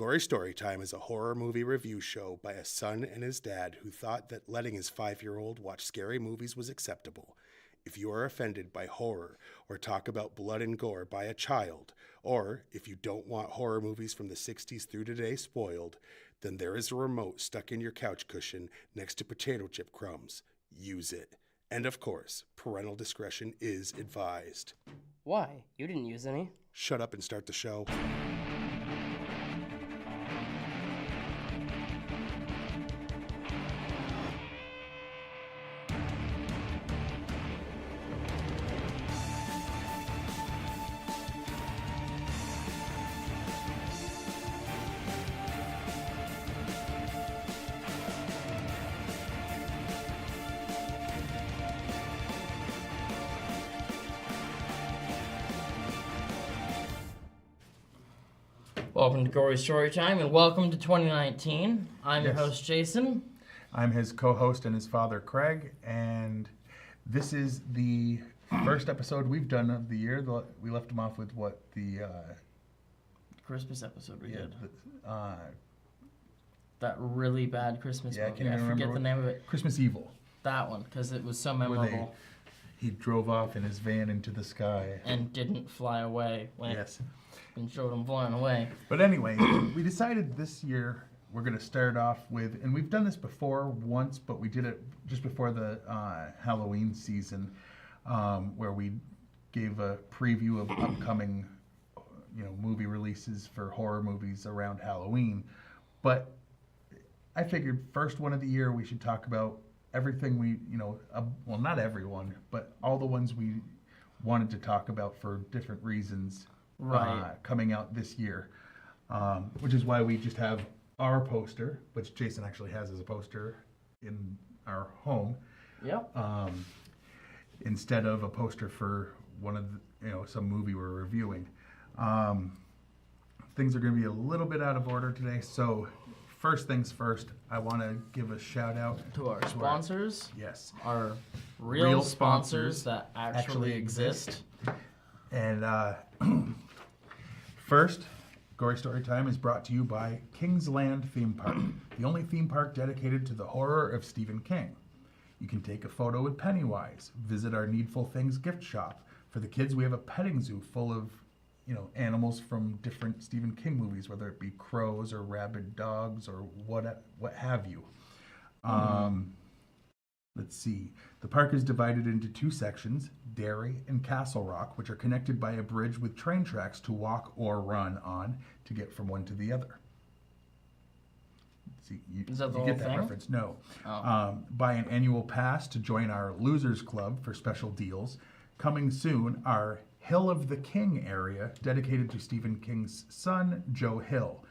Gory Storytime is a horror movie review show by a son and his dad who thought that letting his 5-year-old watch scary movies was acceptable. If you are offended by horror or talk about blood and gore by a child, or if you don't want horror movies from the 60s through today spoiled, then there is a remote stuck in your couch cushion next to potato chip crumbs. Use it. And of course, parental discretion is advised. Why? You didn't use any. Shut up and start the show. Welcome to Gory Storytime, and welcome to 2019. I'm your host, Jason. I'm his co-host and his father, Craig, and this is the first episode we've done of the year. We left him off with the Christmas episode we did. Uh, that really bad Christmas movie. I can't even forget remember the name of it. Christmas Evil. That one, because it was so memorable. He drove off in his van into the sky. And didn't fly away. Yes. And showed him flying away. But anyway, we decided this year we're going to start off with, and we've done this before once, but we did it just before the Halloween season, where we gave a preview of upcoming, movie releases for horror movies around Halloween. But I figured first one of the year we should talk about everything we, well, not everyone, but all the ones we wanted to talk about for different reasons. Right. Coming out this year, which is why we just have our poster, which Jason actually has as a poster in our home. Yep. Instead of a poster for one of the, some movie we're reviewing. Things are going to be a little bit out of order today, so first things first, I want to give a shout out to our sponsors. Yes. Our real sponsors that actually exist. And first, Gory Storytime is brought to you by Kingsland Theme Park, the only theme park dedicated to the horror of Stephen King. You can take a photo with Pennywise, visit our Needful Things gift shop. For the kids, we have a petting zoo full of, animals from different Stephen King movies, whether it be crows or rabid dogs or what have you. Let's see. The park is divided into two sections, Dairy and Castle Rock, which are connected by a bridge with train tracks to walk or run on to get from one to the other. See, is that the you whole get that thing? reference? No. Oh. Buy an annual pass to join our Losers Club for special deals. Coming soon, our Hill of the King area, dedicated to Stephen King's son, Joe Hill.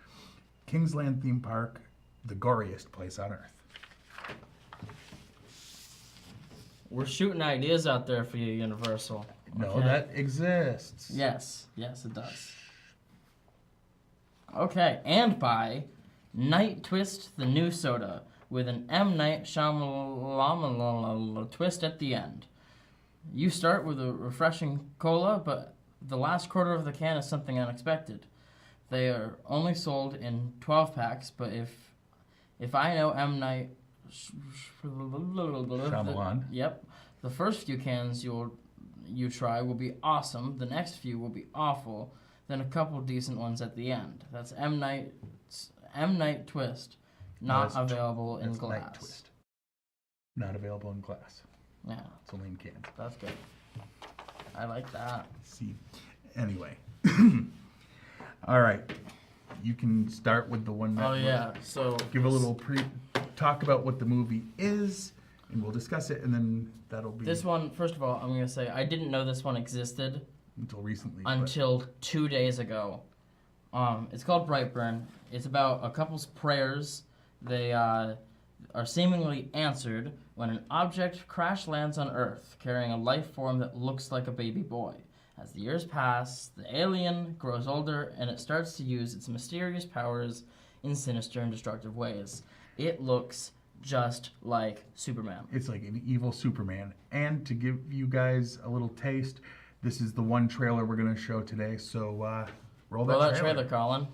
Kingsland Theme Park, the goriest place on earth. We're shooting ideas out there for you, Universal. No, Okay? that exists. Yes, it does. Okay, and by Night Twist, the new soda, with an M. Night Shyamalan twist at the end. You start with a refreshing cola, but the last quarter of the can is something unexpected. They are only sold in 12 packs, but if I know M. Night Shyamalan. Yep. The first few cans you try will be awesome. The next few will be awful. Then a couple decent ones at the end. That's M. Night Twist. Not available in glass. Night Twist. Not available in glass. Yeah. It's only in cans. That's good. I like that. See. Anyway. All right. You can start with the one that. Oh yeah. So give a little talk about what the movie is, and we'll discuss it, and then that'll be this one. First of all, I'm gonna say I didn't know this one existed until recently. Until 2 days ago. It's called Brightburn. It's about a couple's prayers. They are seemingly answered when an object crash lands on Earth, carrying a life form that looks like a baby boy. As the years pass, the alien grows older, and it starts to use its mysterious powers in sinister and destructive ways. It looks just like Superman. It's like an evil Superman. And to give you guys a little taste, this is the one trailer we're going to show today. So roll that trailer, Colin.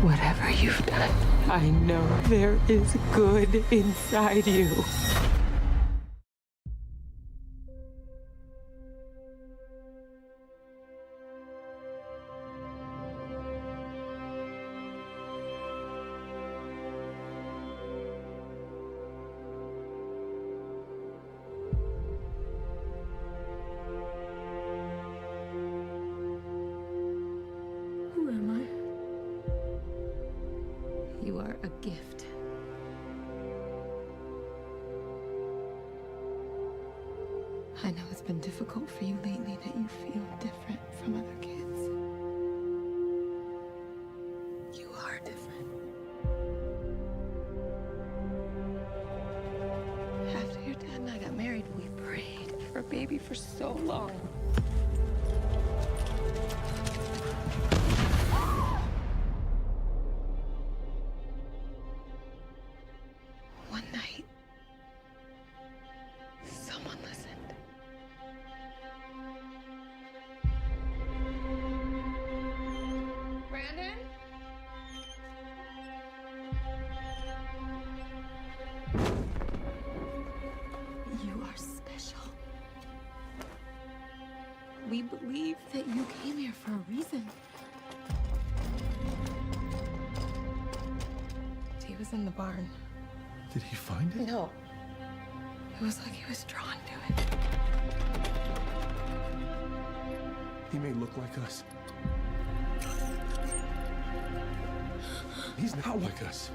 Whatever you've done, I know there is good inside you. Who am I? You are a gift. I know it's been difficult for you lately that you feel different from other kids. You are different. After your dad and I got married, we prayed for a baby for so long. One night, someone listened. Brandon? You are special. We believe that you came here for a reason. He was in the barn. Did he find it? No. It was like he was drawn to it. He may look like us. He's not like us.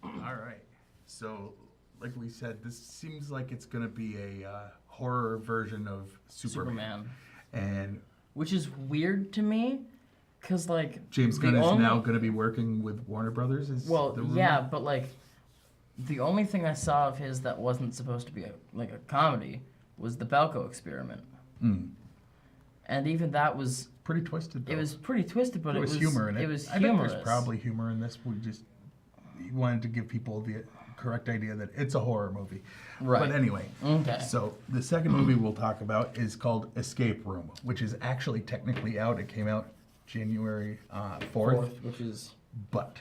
All right. So, like we said, this seems like it's going to be a horror version of Superman. And Which is weird to me, because, like... James the Gunn is only- now going to be working with Warner Brothers. Is Well, the rumor? yeah, but, like, the only thing I saw of his that wasn't supposed to be, a comedy was the Belko Experiment. Mm. And even that was... Pretty twisted, though. It was pretty twisted, but There was humor in it. It was I humorous. think there's probably humor in this. He wanted to give people the correct idea that it's a horror movie. Right. But anyway, Okay. so the second movie we'll talk about is called Escape Room, which is actually technically out. It came out January 4th. Which is But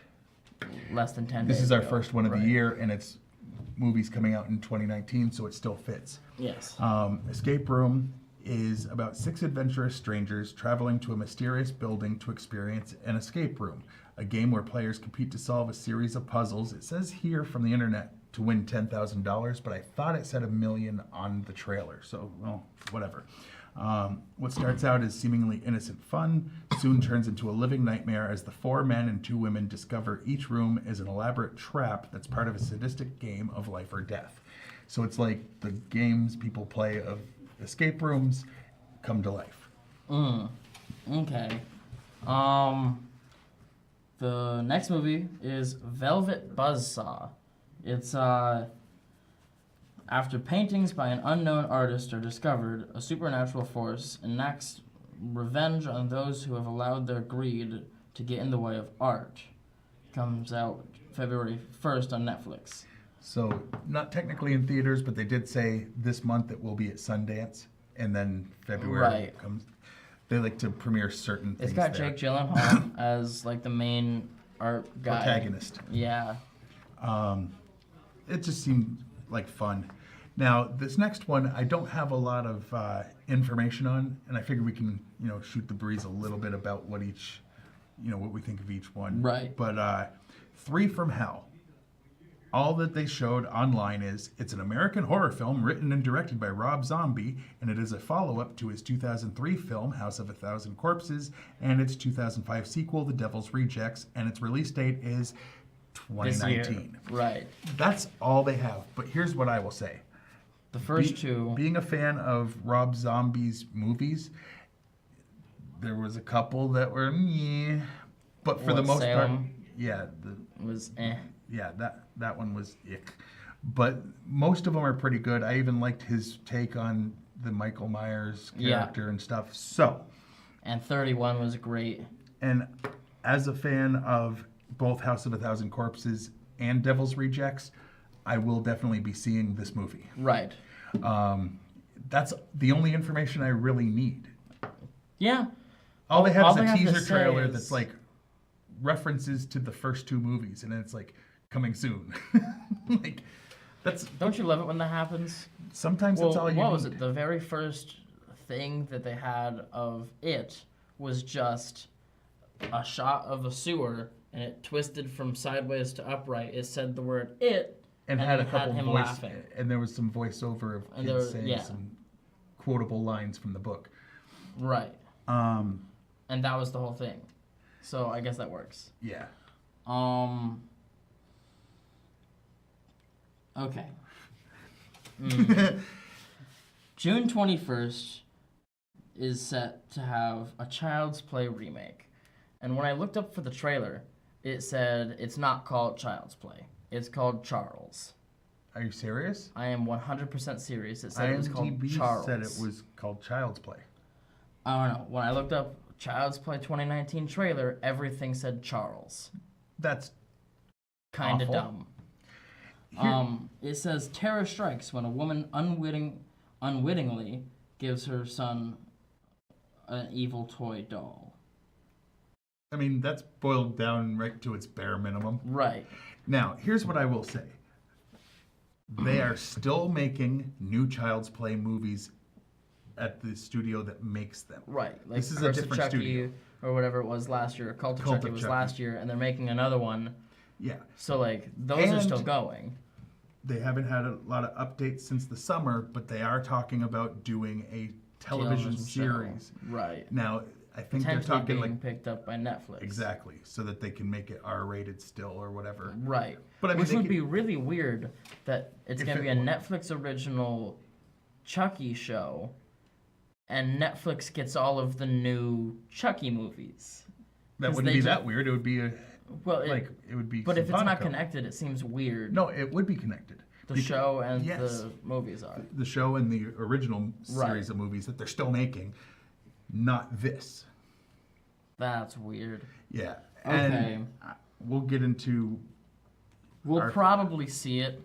less than 10 this days is our ago. first one of Right. the year, and it's movies coming out in 2019, so it still fits. Yes. Escape Room is about 6 adventurous strangers traveling to a mysterious building to experience an escape room, a game where players compete to solve a series of puzzles. It says here from the internet to win $10,000, but I thought it said $1 million on the trailer, so, well, whatever. What starts out as seemingly innocent fun soon turns into a living nightmare as the 4 men and 2 women discover each room is an elaborate trap that's part of a sadistic game of life or death. So it's like the games people play of escape rooms come to life. Okay. The next movie is Velvet Buzzsaw. It's, after paintings by an unknown artist are discovered, a supernatural force enacts revenge on those who have allowed their greed to get in the way of art. Comes out February 1st on Netflix. So not technically in theaters, but they did say this month it will be at Sundance, and then February Right. comes. They like to premiere certain things. It's got there. Jake Gyllenhaal as, like, the main art guy. Protagonist. Yeah. It just seemed like fun. Now, this next one, I don't have a lot of information on, and I figure we can, shoot the breeze a little bit about what each, what we think of each one. Right. But 3 from Hell. All that they showed online is it's an American horror film written and directed by Rob Zombie, and it is a follow-up to his 2003 film House of a Thousand Corpses and its 2005 sequel The Devil's Rejects, and its release date is this year. 2019. Right. That's all they have. But here's what I will say. The first two. Being a fan of Rob Zombie's movies, there was a couple that were meh, but for the most part, Salem yeah, was eh. yeah, that one was ick. But most of them are pretty good. I even liked his take on the Michael Myers character and stuff. So, and 31 was great. and as a fan of both House of a Thousand Corpses and Devil's Rejects, I will definitely be seeing this movie. Right. That's the only information I really need. Yeah. All they have all is they a have to teaser say trailer is- that's like references to the first two movies, and it's like coming soon. Like that's Don't you love it when that happens? sometimes that's all you what need. was it? The very first thing that they had of it was just a shot of a sewer, and it twisted from sideways to upright. It said the word "it," and had a it couple him voice, laughing. and there was some voiceover of And kids there was- saying yeah. some quotable lines from the book. Right. Um, And that was the whole thing. So I guess that works. yeah. Okay. June 21st is set to have a Child's Play remake. And when I looked up for the trailer, it said it's not called Child's Play. It's called Charles. Are you serious? I am 100% serious. It said it was called IMDb Charles. said it was called Child's Play. I don't know. When I looked up Child's Play 2019 trailer, everything said Charles. That's Kind of Awful. dumb. Here- It says terror strikes when a woman unwittingly gives her son an evil toy doll. I mean, that's boiled down right to its bare minimum. Right. Now, here's what I will say. They are still making new Child's Play movies at the studio that makes them. Right. Like This is a Curse of different Chucky studio. or whatever it was last year. Cult of Cult Chucky of was Chucky. last year, and they're making another one. Yeah. So like those are And- still going. They haven't had a lot of updates since the summer, but they are talking about doing a television Show. series. Right. Now, I think they're Potentially talking being like picked up by Netflix. exactly so that they can make it R-rated still or whatever. Right. But I mean, Which they would could- be really weird that it's If going to be it a wa- Netflix original Chucky show, and Netflix gets all of the new Chucky movies. That 'Cause wouldn't they be ju- that weird. It would be Well, it would be. but if it's not simpatico. connected, it seems weird. No, it would be connected. The Beca- show and yes. the movies are. The show and the original Right. series of movies that they're still making, not this. That's weird. Yeah. Okay. And we'll get into. We'll Our- probably see it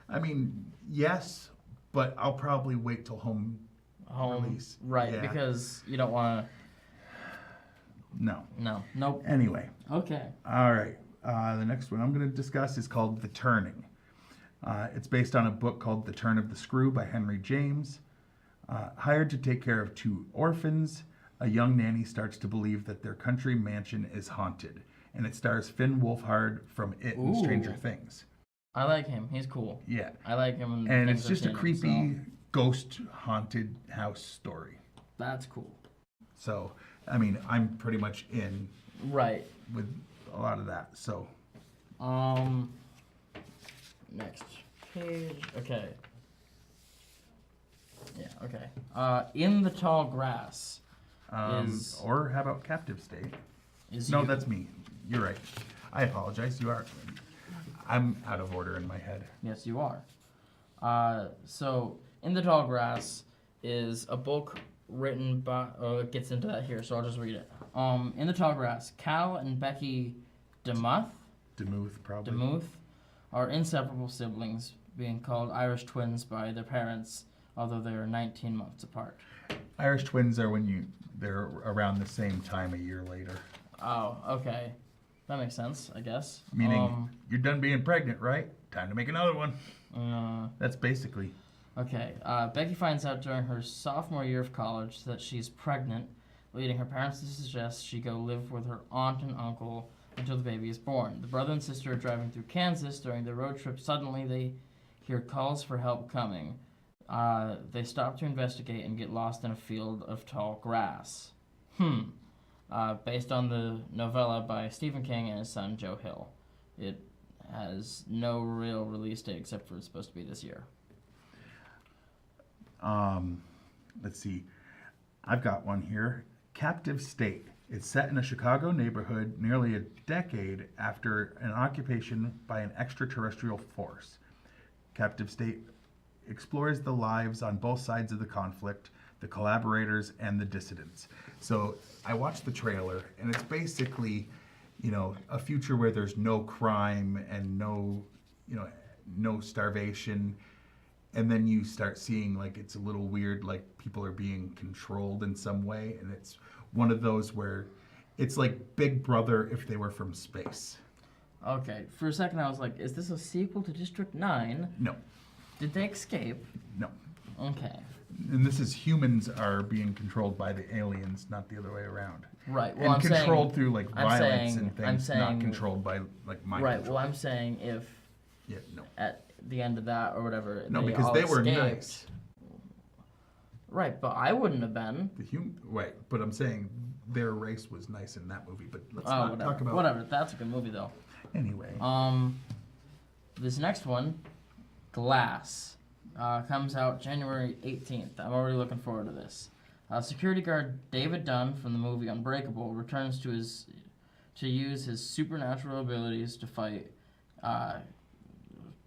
I mean, yes, but I'll probably wait till home. home. Release. Right, Yeah. because you don't want No. to. No. Nope. Anyway. Okay. All right. The next one I'm going to discuss is called The Turning. It's based on a book called The Turn of the Screw by Henry James. Hired to take care of two orphans, a young nanny starts to believe that their country mansion is haunted. And it stars Finn Wolfhard from It and Stranger Ooh. Things. I like him. He's cool. Yeah. I like him. in And things it's I've just a seen him, creepy so ghost haunted house story. that's cool. So, I mean, I'm pretty much in Right. with a lot of that. So, Next page. Okay. Yeah. Okay. In the Tall Grass is or how about Captive State? is No, you. that's me. You're right. I apologize. You are. I'm out of order in my head. Yes, you are. So, In the Tall Grass is a book written by. Oh, it gets into that here, so I'll just read it. In the Tall Grass, Cal and Becky Demuth Demuth, are inseparable siblings, being called Irish twins by their parents, although they are 19 months apart. Irish twins are when they're around the same time a year later. Oh, okay. That makes sense, I guess. Meaning you're done being pregnant, right? Time to make another one. Uh, That's basically. Okay. Becky finds out during her sophomore year of college that she's pregnant, leading her parents to suggest she go live with her aunt and uncle until the baby is born. The brother and sister are driving through Kansas during their road trip. Suddenly, they hear calls for help coming. They stop to investigate and get lost in a field of tall grass. Based on the novella by Stephen King and his son Joe Hill. It has no real release date except for it's supposed to be this year. Let's see. I've got one here. Captive State. It's set in a Chicago neighborhood nearly a decade after an occupation by an extraterrestrial force. Captive State explores the lives on both sides of the conflict, the collaborators and the dissidents. So I watched the trailer, and it's basically, a future where there's no crime and no starvation. And then you start seeing like it's a little weird, like people are being controlled in some way, and it's one of those where it's like Big Brother if they were from space. Okay, for a second I was like, is this a sequel to District 9? No, Did they escape? no. Okay. And this is humans are being controlled by the aliens, not the other way around. Right. Well, And I'm controlled saying, through like I'm violence saying- and things, I'm saying- not controlled by like mind right. control. Well, I'm saying if Yeah, no. at the end of that or whatever, No, they because all they were escaped. nice. Right, but I wouldn't have been. Right, but I'm saying their race was nice in that movie. But let's Oh, not whatever. talk about. Whatever. That's a good movie though. Anyway, This next one, Glass, comes out January 18th. I'm already looking forward to this. Security guard David Dunn from the movie Unbreakable returns to use his supernatural abilities to fight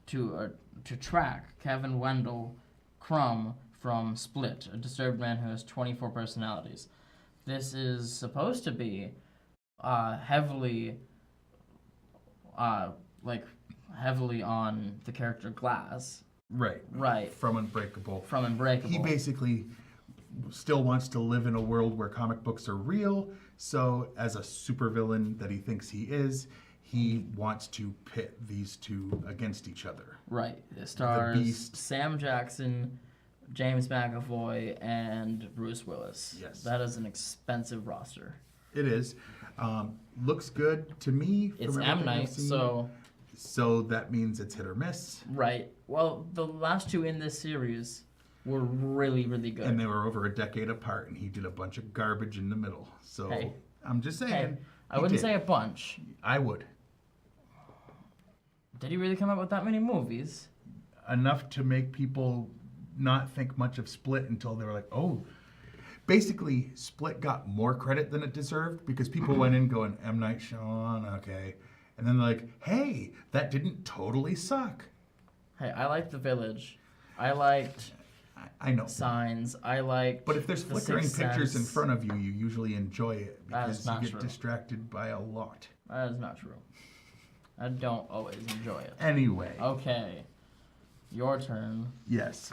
to track Kevin Wendell Crumb from Split, a disturbed man who has 24 personalities. This is supposed to be heavily on the character Glass. right. Right. From Unbreakable. From Unbreakable. He basically still wants to live in a world where comic books are real. So, as a supervillain that he thinks he is, he wants to pit these two against each other. Right. It stars Beast. Sam Jackson, James McAvoy, and Bruce Willis. Yes. That is an expensive roster. It is. Looks good to me. It's from M. everything I've Night, seen. so that means it's hit or miss. right. Well, the last two in this series were really, really good. And they were over a decade apart, and he did a bunch of garbage in the middle. So Hey. I'm just saying. Hey, I he wouldn't did. say a bunch. I would. Did he really come out with that many movies? Enough to make people not think much of Split until they were like, oh. Basically, Split got more credit than it deserved because people went in going, M. Night Shyamalan, okay. And then they're like, hey, that didn't totally suck. Hey, I liked The Village. I liked I know. Signs. I liked. But if there's The flickering Sixth pictures in Sense. front of you, you usually enjoy it That is because not you get true. distracted by a lot. That is not true. I don't always enjoy it. Anyway, Okay. Your turn. yes.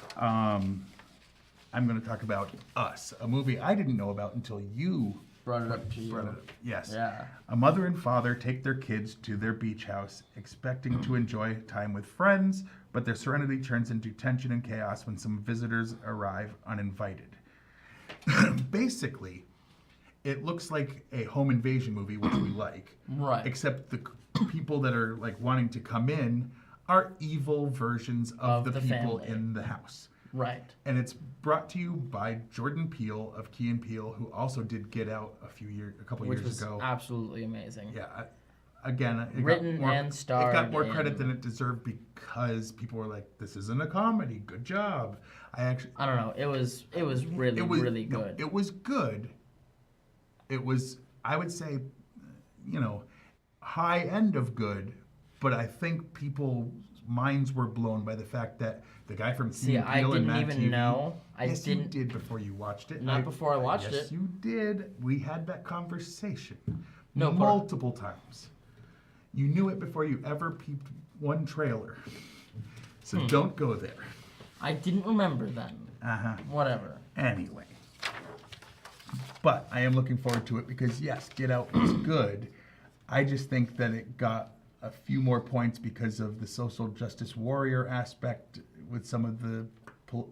I'm going to talk about Us, a movie I didn't know about until you Brought it up to you. brought it up. Yes. Yeah. A mother and father take their kids to their beach house, expecting to enjoy time with friends, but their serenity turns into tension and chaos when some visitors arrive uninvited. Basically, it looks like a home invasion movie, which we like. Right. Except the people that are like wanting to come in are evil versions of the people family. in the house. Right. And it's brought to you by Jordan Peele of Key and Peele, who also did Get Out a couple Which years was ago. absolutely amazing. Yeah. Again, it Written got more, and starred It got more credit in- than it deserved because people were like, "This isn't a comedy. Good job." I don't know. It was really really no, good. it was good. It was, I would say, high end of good, but I think people's minds were blown by the fact that the guy from Key See, and I Peele and didn't Mad even TV, know. I yes, didn't. you did before you watched it. Not before I watched yes, it. you did. We had that conversation No, but- multiple times. You knew it before you ever peeped one trailer. So don't go there. I didn't remember then. Uh-huh. Whatever. Anyway. But I am looking forward to it because, yes, Get Out was good. I just think that it got a few more points because of the social justice warrior aspect with some of the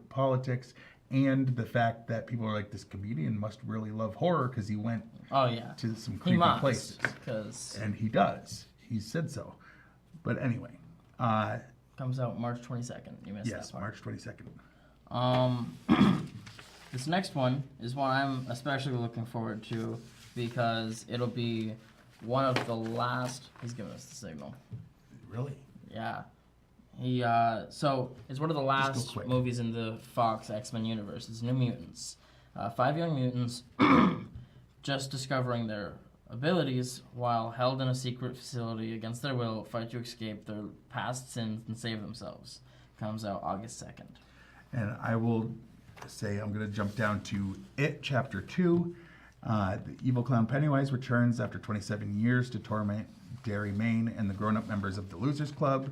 politics and the fact that people are like, this comedian must really love horror because he went Oh yeah. to some He creepy must, places. because And he does. He said so. But anyway, comes out March 22nd. You missed yes, that part. March 22nd. This next one is one I'm especially looking forward to because it'll be one of the last. He's giving us the signal. Really? Yeah. He so it's one of the last quick. movies in the Fox X-Men universe. It's New Mutants. 5 young mutants just discovering their abilities while held in a secret facility against their will fight to escape their past sins and save themselves. Comes out August 2nd. And I will say I'm going to jump down to It Chapter 2. The evil clown Pennywise returns after 27 years to torment Derry Maine and the grown-up members of the Losers Club.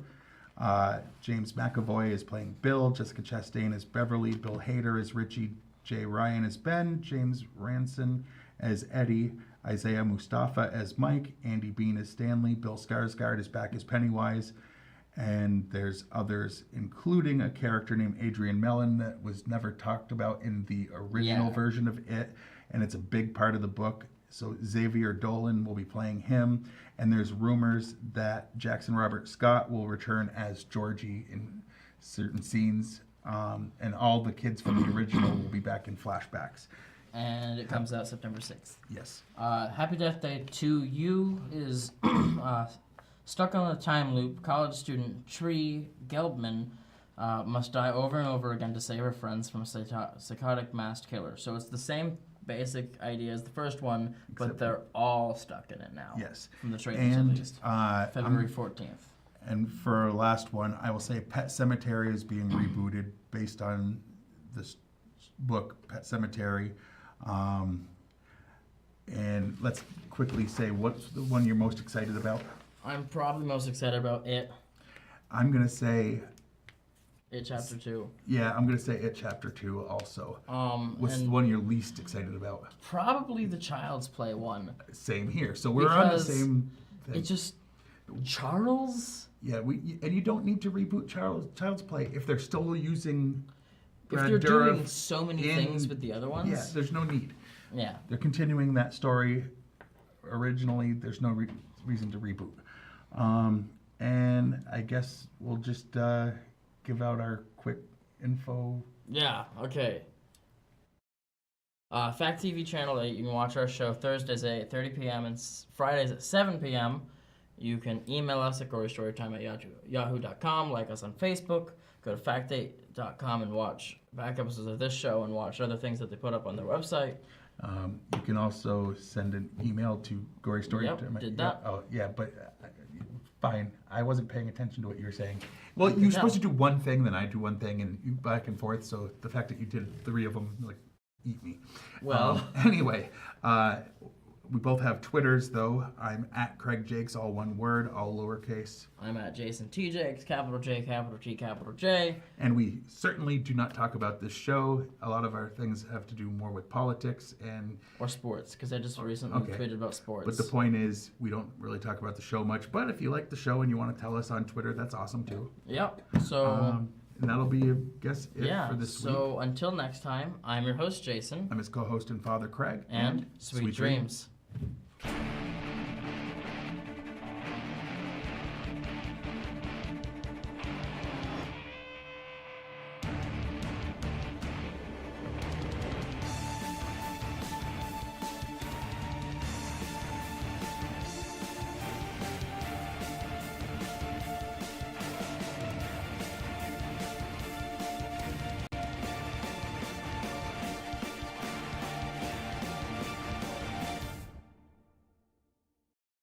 James McAvoy is playing Bill, Jessica Chastain as Beverly, Bill Hader as Richie, Jay Ryan as Ben, James Ranson as Eddie, Isaiah Mustafa as Mike, Andy Bean as Stanley, Bill Skarsgård is back as Pennywise, and there's others, including a character named Adrian Mellon that was never talked about in the original version of It, and it's a big part of the book. So Xavier Dolan will be playing him, and there's rumors that Jackson Robert Scott will return as Georgie in certain scenes, and all the kids from the original will be back in flashbacks. And it comes out September 6th. Yes. Happy Death Day to You is stuck on a time loop. College student Tree Gelbman must die over and over again to save her friends from a psychotic masked killer. So it's the same basic idea as the first one, but they're all stuck in it now. Yes. From the trailers at least. And February 14th. And for our last one, I will say Pet Sematary is being rebooted based on this book, Pet Sematary. And let's quickly say, what's the one you're most excited about? I'm probably most excited about It. I'm going to say... It Chapter 2. Yeah, I'm going to say It Chapter 2 also. What's the and one you're least excited about? probably the Child's Play one. Same here. So we're on the Because same thing. It just... Charles? Yeah, and you don't need to reboot Child's Play if they're still using If Brad they're Dourif doing so many in- things with the other ones... Yeah, there's no need. Yeah. They're continuing that story originally. There's no reason to reboot. And I guess we'll just give out our quick info. Yeah, okay. Fact TV Channel 8, you can watch our show Thursdays at 8:30 p.m. and Fridays at 7 p.m. You can email us at gorystorytime@yahoo.com, like us on Facebook, go to fact8.com and watch back episodes of this show and watch other things that they put up on their website. You can also send an email to Gory Story. Yep, did that. Oh, yeah, but fine. I wasn't paying attention to what you were saying. Well, you're supposed to do one thing, then I do one thing, and you back and forth. So the fact that you did 3 of them, like, eat me. Well. Anyway, we both have Twitters, though. I'm at Craig Jakes, all one word, all lowercase. I'm at Jason T. Jakes, capital J, capital T, capital J. And we certainly do not talk about this show. A lot of our things have to do more with politics and... Or sports, because I just recently tweeted about sports. But the point is, we don't really talk about the show much. But if you like the show and you want to tell us on Twitter, that's awesome, too. Yep, so... and that'll be, I guess, it for this week. So until next time, I'm your host, Jason. I'm his co-host and father, Craig. And sweet dreams.